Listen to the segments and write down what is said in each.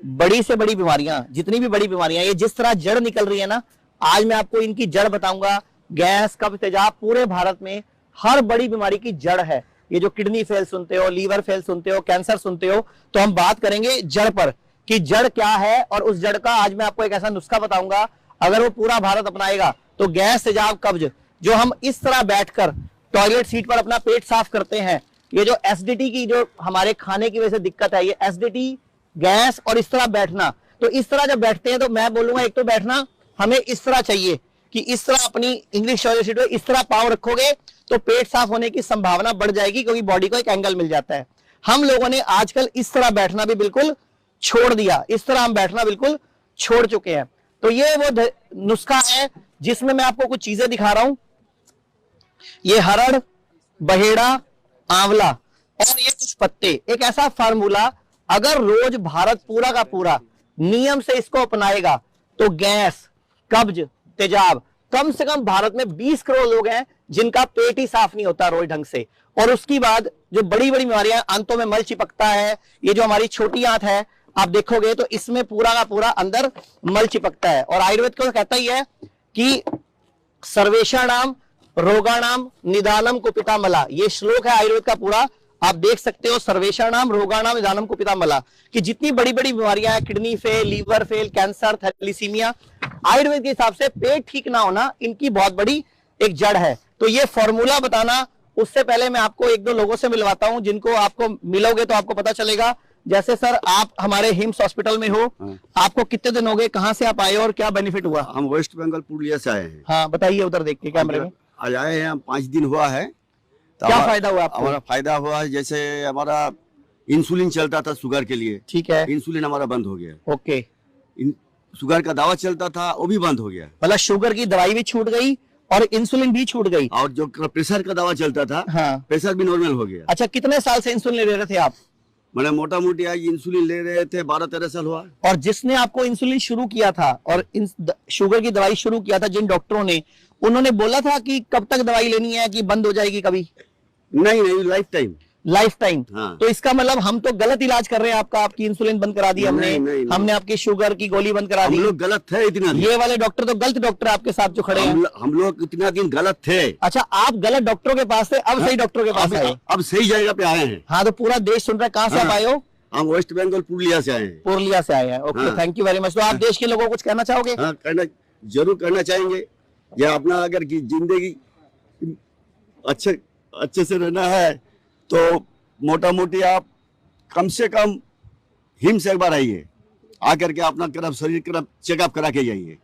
बड़ी से बड़ी बीमारियां, जितनी भी बड़ी बीमारियां, ये जिस तरह जड़ निकल रही है ना, आज मैं आपको इनकी जड़ बताऊंगा। गैस, कब्ज, तेजाब पूरे भारत में हर बड़ी बीमारी की जड़ है। ये जो किडनी फेल सुनते हो, लीवर फेल सुनते हो, कैंसर सुनते हो, तो हम बात करेंगे जड़ पर कि जड़ क्या है। और उस जड़ का आज मैं आपको एक ऐसा नुस्खा बताऊंगा, अगर वो पूरा भारत अपनाएगा तो गैस, तेजाब, कब्ज, जो हम इस तरह बैठकर टॉयलेट सीट पर अपना पेट साफ करते हैं, ये जो एसिडिटी की जो हमारे खाने की वजह से दिक्कत है, ये एसिडिटी, गैस और इस तरह बैठना, तो इस तरह जब बैठते हैं तो मैं बोलूंगा एक तो बैठना हमें इस तरह चाहिए कि इस तरह अपनी इंग्लिश टॉयलेट सीट पर इस तरह पांव रखोगे तो पेट साफ होने की संभावना बढ़ जाएगी, क्योंकि बॉडी को एक एंगल मिल जाता है। हम लोगों ने आजकल इस तरह बैठना भी बिल्कुल छोड़ दिया, इस तरह हम बैठना बिल्कुल छोड़ चुके हैं। तो ये वो नुस्खा है जिसमें मैं आपको कुछ चीजें दिखा रहा हूं। ये हरड़, बहेड़ा, आंवला और ये कुछ पत्ते, एक ऐसा फार्मूला, अगर रोज भारत पूरा का पूरा नियम से इसको अपनाएगा तो गैस, कब्ज, तेजाब, कम से कम भारत में 20 करोड़ लोग हैं जिनका पेट ही साफ नहीं होता रोज ढंग से। और उसकी बाद जो बड़ी बड़ी बीमारियां, आंतों में मल चिपकता है, ये जो हमारी छोटी आंत है आप देखोगे तो इसमें पूरा का पूरा अंदर मल चिपकता है। और आयुर्वेद को कहता ही है कि सर्वेषाणाम रोगाणाम निदानम कुपिता मला, ये श्लोक है आयुर्वेद का पूरा, आप देख सकते हो। सर्वेषाणाम रोगाणाम निदानम कुपिता मला, कि जितनी बड़ी बड़ी बीमारियां हैं, kidney fail, liver fail, cancer, thalassemia, Ayurveda के हिसाब से पेट ठीक ना होना इनकी बहुत बड़ी एक जड़ है। तो ये फॉर्मूला बताना, उससे पहले मैं आपको एक दो लोगों से मिलवाता हूं जिनको आपको मिलोगे तो आपको पता चलेगा। जैसे सर, आप हमारे हिम्स हॉस्पिटल में हो, आपको कितने दिन हो गए, कहां से आप आए और क्या बेनिफिट हुआ? हम वेस्ट बंगाल पुरुलिया से आए हैं। हाँ बताइए, उधर देख के कैमरे में। आज आए हैं, 5 दिन हुआ है। तो क्या फायदा हुआ आपको? हमारा फायदा हुआ, जैसे हमारा इंसुलिन चलता था शुगर के लिए, ठीक है, इंसुलिन हमारा बंद हो गया। ओके। शुगर का दवा चलता था वो भी बंद हो गया, मतलब शुगर की दवाई भी छूट गई और इंसुलिन भी छूट गई। और जो प्रेशर का दवा चलता था, हाँ, प्रेशर भी नॉर्मल हो गया। अच्छा, कितने साल से इंसुलिन ले रहे थे आप? मैंने मोटा मोटी आज इंसुलिन ले रहे थे 12-13 साल हुआ। और जिसने आपको इंसुलिन शुरू किया था और शुगर की दवाई शुरू किया था, जिन डॉक्टरों ने, उन्होंने बोला था कि कब तक दवाई लेनी है, कि बंद हो जाएगी कभी? नहीं, लाइफ टाइम। Life time. हाँ। तो इसका मतलब हम तो गलत इलाज कर रहे हैं आपका, आपकी इंसुलिन बंद करा दी हमने, हमने आपकी शुगर की गोली बंद करा दी। हम लोग गलत थे इतना, ये वाले डॉक्टर तो गलत डॉक्टर आपके साथ जो खड़े हैं। हम लोग इतना दिन गलत थे। अच्छा, आप गलत डॉक्टरों के पास थे, अब सही डॉक्टरों के पास आए। अब सही जगह पे आए हैं। हाँ, तो पूरा देश सुन रहा है। कहाँ से आप आए हो? हम वेस्ट बंगाल पुरुलिया से आए हैं। पुरुलिया से आए हैं, okay, thank you very much. तो आप देश के लोगों को कुछ कहना चाहोगे? हाँ, जरूर करना चाहेंगे। ये अपना अगर जिंदगी अच्छे से रहना है तो मोटा मोटी आप कम से कम हिम्स एक बार आइए, आकर के अपना शरीर चेकअप करा के जाइए।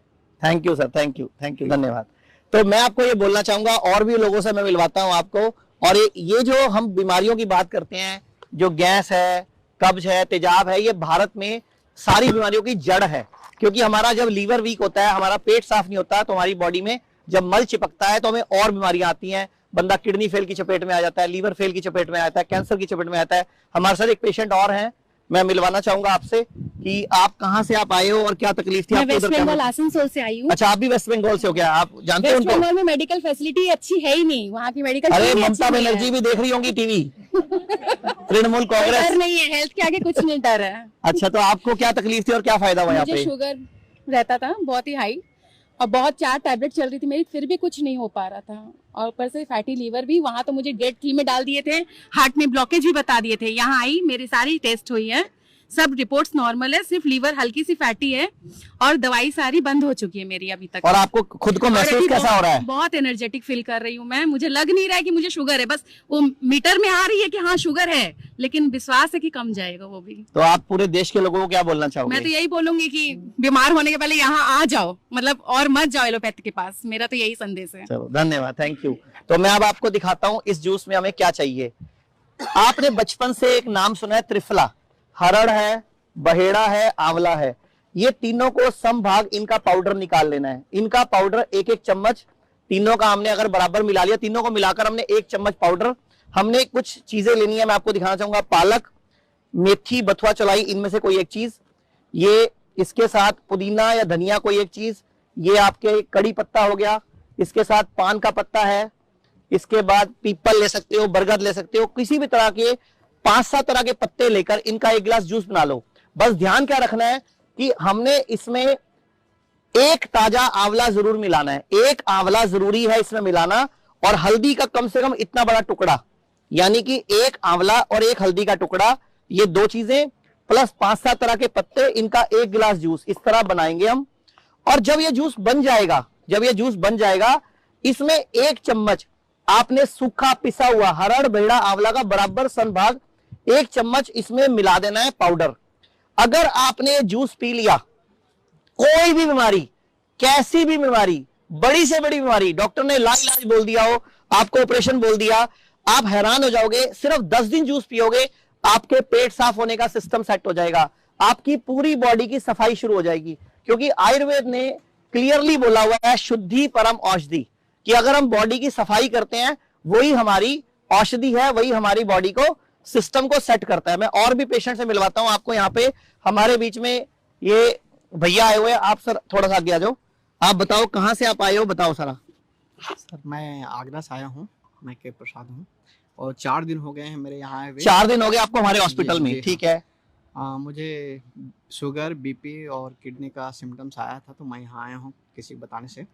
Thank you sir, thank you, धन्यवाद। तो मैं आपको ये बोलना चाहूंगा, और भी लोगों से मैं मिलवाता हूं आपको। और ये जो हम बीमारियों की बात करते हैं, जो गैस है, कब्ज है, तेजाब है, ये भारत में सारी बीमारियों की जड़ है। क्योंकि हमारा जब लीवर वीक होता है, हमारा पेट साफ नहीं होता, तो हमारी बॉडी में जब मल चिपकता है तो हमें और बीमारियां आती हैं। बंदा किडनी फेल की चपेट में आ जाता है, लीवर फेल की चपेट में आता है, कैंसर की चपेट में आता है। हमारे साथ एक पेशेंट और हैं, मैं मिलवाना चाहूंगा आपसे कि आप कहाँ से आप आए हो और क्या तकलीफ थी? मैं वेस्ट बंगाल आसनसोल से आई हूँ। अच्छा, आप भी वेस्ट बंगाल से हो क्या? आप जानते हो? वेस्ट बंगाल में मेडिकल फैसिलिटी अच्छी है ही नहीं, वहाँ की मेडिकल। अरे, ममता बनर्जी भी देख रही होंगी टीवी। तृणमूल कांग्रेस। डर नहीं है, हेल्थ के आगे कुछ नहीं डर है। अच्छा, तो आपको क्या तकलीफ थी और क्या फायदा हुआ यहाँ पे? मुझे शुगर रहता था बहुत ही हाई, और बहुत 4 टैबलेट चल रही थी मेरी, फिर भी कुछ नहीं हो पा रहा था। और ऊपर से फैटी लीवर भी, वहां तो मुझे ग्रेड 3 में डाल दिए थे, हार्ट में ब्लॉकेज भी बता दिए थे। यहाँ आई, मेरी सारी टेस्ट हुई है, सब रिपोर्ट्स नॉर्मल है, सिर्फ लीवर हल्की सी फैटी है, और दवाई सारी बंद हो चुकी है मेरी अभी तक। और आपको खुद को महसूस कैसा हो रहा है? बहुत एनर्जेटिक फील कर रही हूँ मैं, मुझे लग नहीं रहा है कि मुझे शुगर है, बस वो मीटर में आ रही है कि हाँ शुगर है, लेकिन विश्वास है कि कम जाएगा वो भी। तो आप पूरे देश के लोगों को क्या बोलना चाहोगे? मैं तो यही बोलूंगी कि बीमार होने के पहले यहाँ आ जाओ, मतलब और मत जाओ एलोपैथ के पास, मेरा तो यही संदेश है। चलो, धन्यवाद, थैंक यू। तो मैं अब आपको दिखाता हूँ इस जूस में हमें क्या चाहिए। आपने बचपन से एक नाम सुना है, त्रिफला। हरड़ है, बहेड़ा है, आंवला है, ये तीनों को समभाग इनका पाउडर निकाल लेना है। इनका पाउडर 1-1 चम्मच, तीनों का हमने अगर बराबर मिला लिया, तीनों को मिलाकर हमने 1 चम्मच पाउडर। हमने कुछ चीजें लेनी है, मैं आपको दिखाना चाहूंगा। पालक, मेथी, बथुआ चौलाई, इनमें से कोई एक चीज, ये इसके साथ पुदीना या धनिया कोई एक चीज, ये आपके कड़ी पत्ता हो गया, इसके साथ पान का पत्ता है, इसके बाद पीपल ले सकते हो, बरगद ले सकते हो, किसी भी तरह के 5-7 तरह के पत्ते लेकर इनका एक गिलास जूस बना लो। बस ध्यान क्या रखना है कि हमने इसमें एक ताजा आंवला जरूर मिलाना है, एक आंवला जरूरी है इसमें मिलाना, और हल्दी का कम से कम इतना बड़ा टुकड़ा, यानी कि एक आंवला और एक हल्दी का टुकड़ा, ये 2 चीजें प्लस 5-7 तरह के पत्ते, इनका 1 गिलास जूस इस तरह बनाएंगे हम। और जब ये जूस बन जाएगा, इसमें 1 चम्मच आपने सूखा पिसा हुआ हरड़ बेड़ा आंवला का बराबर संभाग 1 चम्मच इसमें मिला देना है पाउडर। अगर आपने जूस पी लिया, कोई भी बीमारी, कैसी भी बीमारी, बड़ी से बड़ी बीमारी, डॉक्टर ने लाइलाज बोल दिया हो, आपको ऑपरेशन बोल दिया, आप हैरान हो जाओगे। सिर्फ 10 दिन जूस पियोगे, आपके पेट साफ होने का सिस्टम सेट हो जाएगा, आपकी पूरी बॉडी की सफाई शुरू हो जाएगी। क्योंकि आयुर्वेद ने क्लियरली बोला हुआ है शुद्धि परम औषधि, कि अगर हम बॉडी की सफाई करते हैं वही हमारी औषधि है, वही हमारी बॉडी को, सिस्टम को सेट करता है। मैं और भी पेशेंट से मिलवाता हूं आपको। यहाँ पे हमारे बीच में ये भैया आए हुए हैं। आप सर थोड़ा सा आगे आ जाओ, आप बताओ कहां से आप आए हो, बताओ सारा। सर मैं आगरा से आया हूँ, मैं के प्रसाद हूँ, और 4 दिन हो गए हैं मेरे यहाँ आए हुए। 4 दिन हो गए आपको हमारे हॉस्पिटल में, ठीक है। मुझे शुगर, बीपी और किडनी का सिम्टम्स आया था, तो मैं यहाँ आया हूँ किसी के बताने से।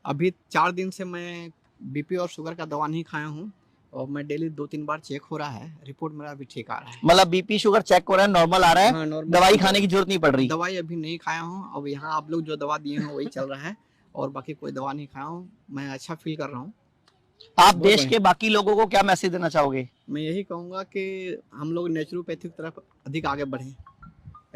अभी 4 दिन से मैं बीपी और शुगर का दवा नहीं खाया हूँ, और मैं डेली 2-3 बार चेक हो रहा है, रिपोर्ट मेरा अभी ठीक आ रहा है। मतलब बीपी शुगर चेक हो रहा है, नॉर्मल आ रहा है। हाँ, नॉर्मल। दवाई खाने की जरूरत नहीं पड़ रही। दवाई अभी नहीं खाया हूँ, अब यहाँ आप लोग जो दवा दिए हैं वही चल रहा है, और बाकी कोई दवा नहीं खाया हूँ। मैं अच्छा फील कर रहा हूँ। आप देश के बाकी लोगों को क्या मैसेज देना चाहोगे? मैं यही कहूँगा कि हम लोग नेचुरोपैथी की तरफ अधिक आगे बढ़ें।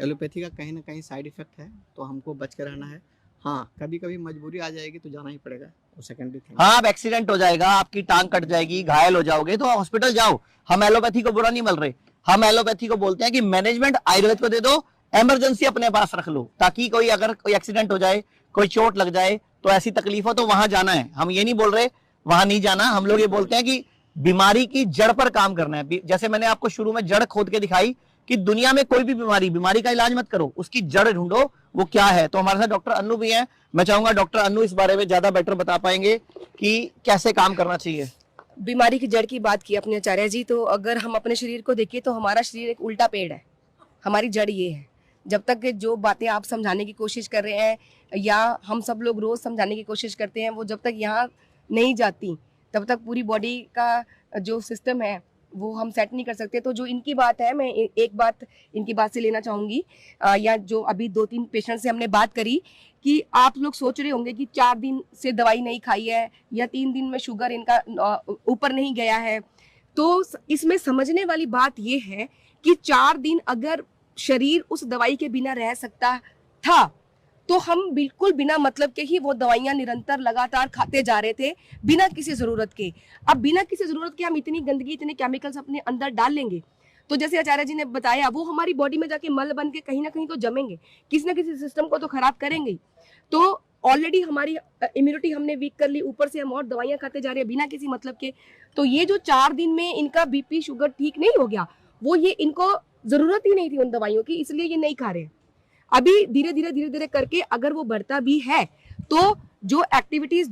एलोपैथी का कहीं ना कहीं साइड इफेक्ट है, तो हमको बच के रहना है। हाँ, कभी कभी मजबूरी आ जाएगी तो जाना ही पड़ेगा, वो सेकेंडरी थिंग। हाँ, अब एक्सीडेंट हो जाएगा, आपकी टांग कट जाएगी, घायल हो जाओगे तो हॉस्पिटल जाओ। हम एलोपैथी को बुरा नहीं बोल रहे, हम एलोपैथी को बोलते हैं कि मैनेजमेंट आयुर्वेद को दे दो, इमरजेंसी अपने पास रख लो, ताकि कोई अगर कोई एक्सीडेंट हो जाए, कोई चोट लग जाए, तो ऐसी तकलीफ हो तो वहां जाना है। हम ये नहीं बोल रहे वहां नहीं जाना, हम लोग ये बोलते हैं कि बीमारी की जड़ पर काम करना है। जैसे मैंने आपको शुरू में जड़ खोद के दिखाई कि दुनिया में कोई भी बीमारी का इलाज मत करो, उसकी जड़ ढूंढो वो क्या है। तो हमारे साथ डॉक्टर अन्नू भी हैं, मैं चाहूंगा डॉक्टर अन्नू इस बारे में ज्यादा बेटर बता पाएंगे कि कैसे काम करना चाहिए। बीमारी की जड़ की बात की अपने आचार्य जी, तो अगर हम अपने शरीर को देखें तो हमारा शरीर एक उल्टा पेड़ है, हमारी जड़ ये है। जब तक जो बातें आप समझाने की कोशिश कर रहे हैं या हम सब लोग रोज समझाने की कोशिश करते हैं, वो जब तक यहाँ नहीं जाती तब तक पूरी बॉडी का जो सिस्टम है वो हम सेट नहीं कर सकते। तो जो इनकी बात है, मैं एक बात इनकी बात से लेना चाहूँगी, या जो अभी 2-3 पेशेंट से हमने बात करी कि आप लोग सोच रहे होंगे कि 4 दिन से दवाई नहीं खाई है या 3 दिन में शुगर इनका ऊपर नहीं गया है। तो इसमें समझने वाली बात ये है कि 4 दिन अगर शरीर उस दवाई के बिना रह सकता था, तो हम बिल्कुल बिना मतलब के ही वो दवाइयां निरंतर लगातार खाते जा रहे थे, बिना किसी जरूरत के। अब बिना किसी जरूरत के हम इतनी गंदगी, इतने केमिकल्स अपने अंदर डाल लेंगे, तो जैसे आचार्य जी ने बताया, वो हमारी बॉडी में जाके मल बन के कहीं ना कहीं तो जमेंगे, किसी ना किसी सिस्टम को तो खराब करेंगे। तो ऑलरेडी हमारी इम्यूनिटी हमने वीक कर ली, ऊपर से हम और दवाइयां खाते जा रहे हैं बिना किसी मतलब के। तो ये जो 4 दिन में इनका बीपी शुगर ठीक नहीं हो गया, वो ये इनको जरूरत ही नहीं थी उन दवाइयों की, इसलिए ये नहीं खा रहे। अभी धीरे धीरे करके अगर वो बढ़ता भी है, तो जो एक्टिविटीज,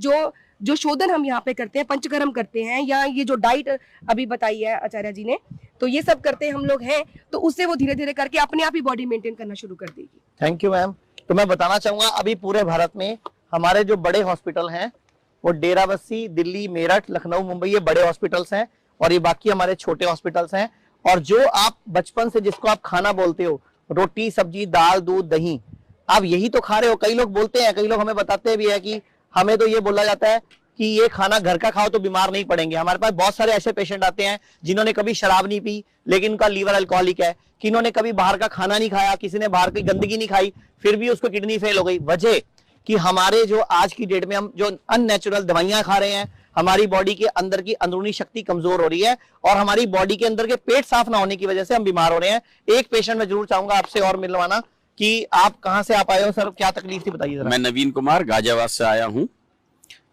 जो शोधन हम यहाँ पे करते हैं, पंचकर्म करते हैं, या ये जो डाइट अभी बताई है आचार्य जी ने, तो ये सब करते हम लोग हैं, तो उससे वो धीरे धीरे करके अपने आप ही बॉडी मेंटेन करना शुरू कर देगी। Thank you ma'am. तो मैं बताना चाहूंगा, अभी पूरे भारत में हमारे जो बड़े हॉस्पिटल हैं वो डेराबस्सी, दिल्ली, मेरठ, लखनऊ, मुंबई, ये बड़े हॉस्पिटल्स हैं, और ये बाकी हमारे छोटे हॉस्पिटल्स हैं। और जो आप बचपन से जिसको आप खाना बोलते हो, रोटी, सब्जी, दाल, दूध, दही, आप यही तो खा रहे हो। कई लोग बोलते हैं, कई लोग हमें बताते भी है कि हमें तो ये बोला जाता है कि ये खाना घर का खाओ तो बीमार नहीं पड़ेंगे। हमारे पास बहुत सारे ऐसे पेशेंट आते हैं जिन्होंने कभी शराब नहीं पी लेकिन उनका लीवर अल्कोहलिक है, कि इन्होंने कभी बाहर का खाना नहीं खाया, किसी ने बाहर की गंदगी नहीं खाई, फिर भी उसको किडनी फेल हो गई। वजह कि हमारे जो आज की डेट में हम जो अननेचुरल दवाइयां खा रहे हैं, हमारी बॉडी के अंदर की अंदरूनी शक्ति कमजोर हो रही है, और हमारी बॉडी के अंदर के पेट साफ ना होने की वजह से हम बीमार हो रहे हैं। एक पेशेंट में जरूर चाहूंगा आपसे और मिलवाना कि आप कहां से आप आए हो सर, क्या तकलीफ थी बताइए जरा। मैं नवीन कुमार गाजियाबाद से आया हूं।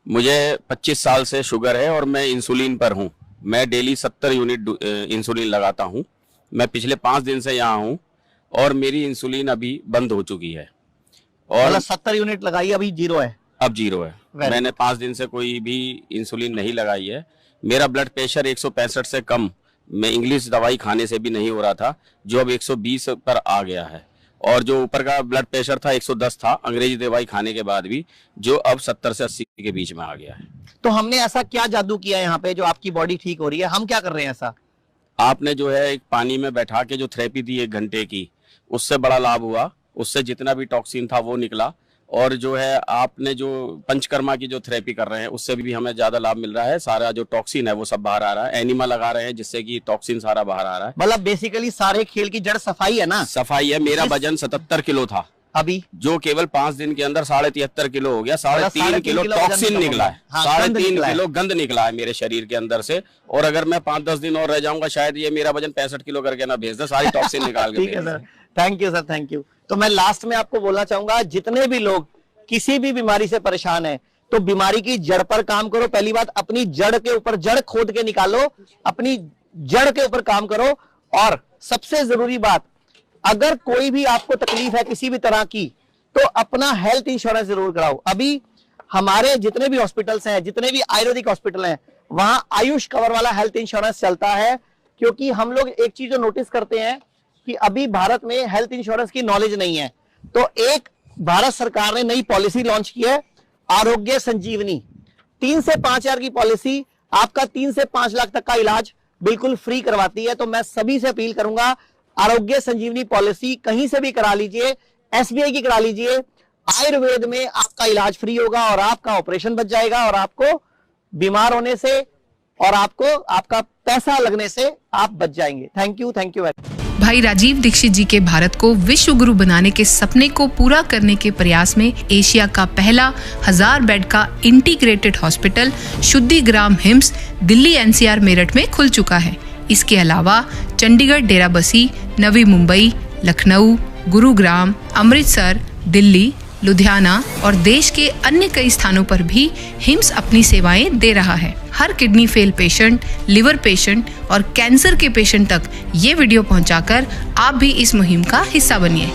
मुझे 25 साल से शुगर है और मैं इंसुलिन पर हूं। मैं डेली 70 यूनिट इंसुलिन लगाता हूं। मैं पिछले 5 दिन से यहाँ हूं और मेरी इंसुलिन अभी बंद हो चुकी है। और 70 यूनिट लगाई, अभी 0 है? अब 0 है। मैंने 5 दिन से कोई भी इंसुलिन नहीं लगाई है। मेरा ब्लड प्रेशर 165 से कम, मैं इंग्लिश दवाई खाने से भी नहीं हो रहा था, जो अब 120 पर आ गया है। और जो ऊपर का ब्लड प्रेशर था 110 था अंग्रेजी दवाई खाने के बाद भी, जो अब 70 से 80 के बीच में आ गया है। तो हमने ऐसा क्या जादू किया यहाँ पे जो आपकी बॉडी ठीक हो रही है? हम क्या कर रहे हैं ऐसा? आपने जो है एक पानी में बैठा के जो थेरेपी दी 1 घंटे की, उससे बड़ा लाभ हुआ। उससे जितना भी टॉक्सिन था वो निकला। और जो है आपने जो पंचकर्मा की जो थेरेपी कर रहे हैं उससे भी हमें ज्यादा लाभ मिल रहा है। सारा जो टॉक्सिन है वो सब बाहर आ रहा है। एनिमा लगा रहे हैं जिससे कि टॉक्सिन सारा बाहर आ रहा है। मतलब बेसिकली सारे खेल की जड़ सफाई है ना? सफाई है। मेरा वजन 77 किलो था अभी, जो केवल 5 दिन के अंदर 73.5 किलो हो गया। 3.5 किलो टॉक्सिन निकला है। 3.5 किलो गंद निकला है मेरे शरीर के अंदर से। और अगर मैं 5-10 दिन और रह जाऊंगा शायद ये मेरा वजन 65 किलो करके ना भेज दे, सारी टॉक्सिन निकाल के। ठीक है sir, thank you sir, thank you. तो मैं लास्ट में आपको बोलना चाहूंगा, जितने भी लोग किसी भी बीमारी से परेशान है तो बीमारी की जड़ पर काम करो। पहली बात, अपनी जड़ के ऊपर जड़ खोद के निकालो, अपनी जड़ के ऊपर काम करो। और सबसे जरूरी बात, अगर कोई भी आपको तकलीफ है किसी भी तरह की तो अपना हेल्थ इंश्योरेंस जरूर कराओ। अभी हमारे जितने भी हॉस्पिटल्स हैं, जितने भी आयुर्वेदिक हॉस्पिटल हैं, वहां आयुष कवर वाला हेल्थ इंश्योरेंस चलता है। क्योंकि हम लोग एक चीज जो नोटिस करते हैं कि अभी भारत में हेल्थ इंश्योरेंस की नॉलेज नहीं है। तो एक भारत सरकार ने नई पॉलिसी लॉन्च की है, आरोग्य संजीवनी। 3 से 5 हजार की पॉलिसी आपका 3 से 5 लाख तक का इलाज बिल्कुल फ्री करवाती है। तो मैं सभी से अपील करूंगा, आरोग्य संजीवनी पॉलिसी कहीं से भी करा लीजिए, SBI की करा लीजिए। आयुर्वेद में आपका इलाज फ्री होगा और आपका ऑपरेशन बच जाएगा और आपको बीमार होने से और आपको आपका पैसा लगने से आप बच जाएंगे। Thank you very much. भाई राजीव दीक्षित जी के भारत को विश्व गुरु बनाने के सपने को पूरा करने के प्रयास में एशिया का पहला 1000 बेड का integrated hospital Shuddhigram HIIMS Delhi NCR Meerut में खुल चुका है। इसके अलावा चंडीगढ़, डेराबस्सी, नवी मुंबई, लखनऊ, गुरुग्राम, अमृतसर, दिल्ली, लुधियाना और देश के अन्य कई स्थानों पर भी हिम्स अपनी सेवाएं दे रहा है। हर kidney fail patient, liver patient और कैंसर के पेशेंट तक ये वीडियो पहुंचाकर आप भी इस मुहिम का हिस्सा बनिए।